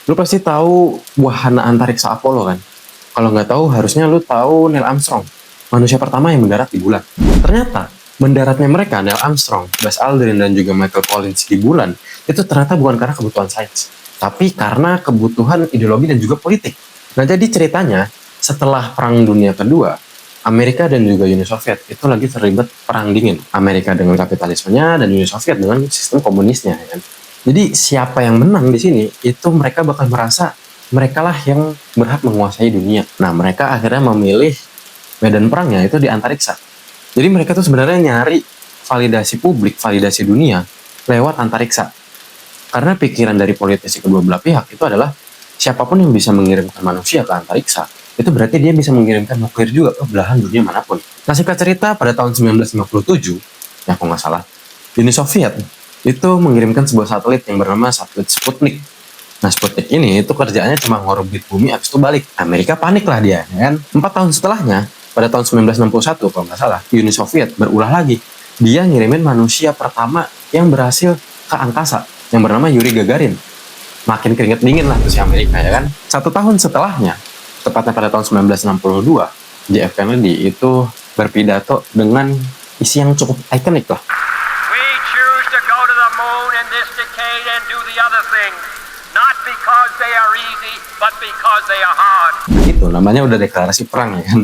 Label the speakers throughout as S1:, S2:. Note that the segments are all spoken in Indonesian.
S1: Lu pasti tahu wahana antariksa Apollo kan? Kalau nggak tahu, harusnya lu tahu Neil Armstrong, manusia pertama yang mendarat di bulan. Ternyata, mendaratnya mereka, Neil Armstrong, Buzz Aldrin, dan juga Michael Collins di bulan, itu ternyata bukan karena kebutuhan sains, tapi karena kebutuhan ideologi dan juga politik. Nah, jadi ceritanya, setelah Perang Dunia Kedua, Amerika dan juga Uni Soviet itu lagi terlibat perang dingin. Amerika dengan kapitalismenya dan Uni Soviet dengan sistem komunisnya, ya kan? Jadi siapa yang menang di sini itu mereka bakal merasa mereka lah yang berhak menguasai dunia. Nah, mereka akhirnya memilih medan perangnya itu di antariksa. Jadi mereka tuh sebenarnya nyari validasi publik, validasi dunia lewat antariksa. Karena pikiran dari politisi kedua belah pihak itu adalah siapapun yang bisa mengirimkan manusia ke antariksa, itu berarti dia bisa mengirimkan nuklir juga ke belahan dunia manapun. Nah, singkat cerita, pada tahun 1957, ya kalau nggak salah, Uni Soviet itu mengirimkan sebuah satelit yang bernama satelit Sputnik. Nah, Sputnik ini itu kerjaannya cuma ngorbit bumi, habis itu balik. Amerika panik lah dia, ya kan? 4 tahun setelahnya, pada tahun 1961 kalau nggak salah, Uni Soviet berulah lagi. Dia ngirimin manusia pertama yang berhasil ke angkasa, yang bernama Yuri Gagarin. Makin keringet dingin lah tuh si Amerika, ya kan? 1 tahun setelahnya, tepatnya pada tahun 1962, JF Kennedy itu berpidato dengan isi yang cukup ikonik lah. Itu namanya udah deklarasi perang, ya kan.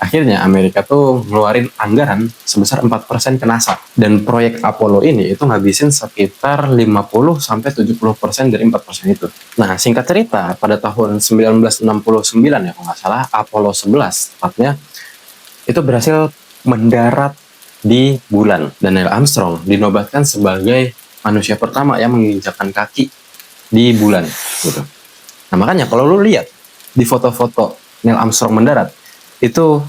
S1: Akhirnya Amerika tuh ngeluarin anggaran sebesar 4% ke NASA. Dan proyek Apollo ini itu ngabisin sekitar 50-70% dari 4% itu. Nah, singkat cerita, pada tahun 1969 ya kalau nggak salah, Apollo 11 tepatnya, itu berhasil mendarat di bulan. Dan Neil Armstrong dinobatkan sebagai manusia pertama yang menginjakkan kaki di bulan gitu. Nah, makanya kalau lu lihat di foto-foto Neil Armstrong mendarat, itu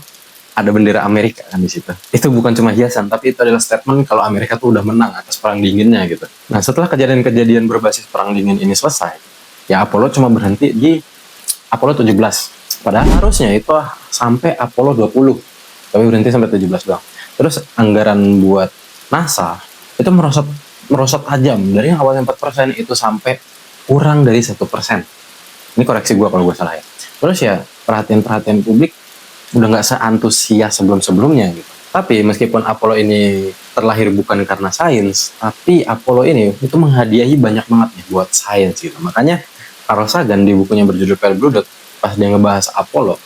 S1: ada bendera Amerika kan di situ. Itu bukan cuma hiasan, tapi itu adalah statement kalau Amerika tuh udah menang atas perang dinginnya gitu. Nah, setelah kejadian-kejadian berbasis perang dingin ini selesai, ya Apollo cuma berhenti di Apollo 17. Padahal harusnya itu sampai Apollo 20, tapi berhenti sampai 17 doang. Terus anggaran buat NASA itu merosot tajam dari yang awalnya 4% itu sampai kurang dari 1%. Ini koreksi gue kalau gue salah ya. Terus ya perhatian publik udah nggak seantusias sebelum-sebelumnya gitu. Tapi meskipun Apollo ini terlahir bukan karena sains, tapi Apollo ini itu menghadiahi banyak banget nih buat sains gitu. Makanya Carl Sagan di bukunya berjudul Pale Blue Dot, pas dia ngebahas Apollo,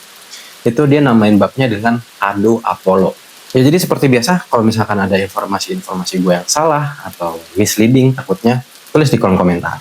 S1: itu dia namain babnya dengan Kado Apollo. Ya, jadi seperti biasa, kalau misalkan ada informasi-informasi gue yang salah atau misleading takutnya, tulis di kolom komentar.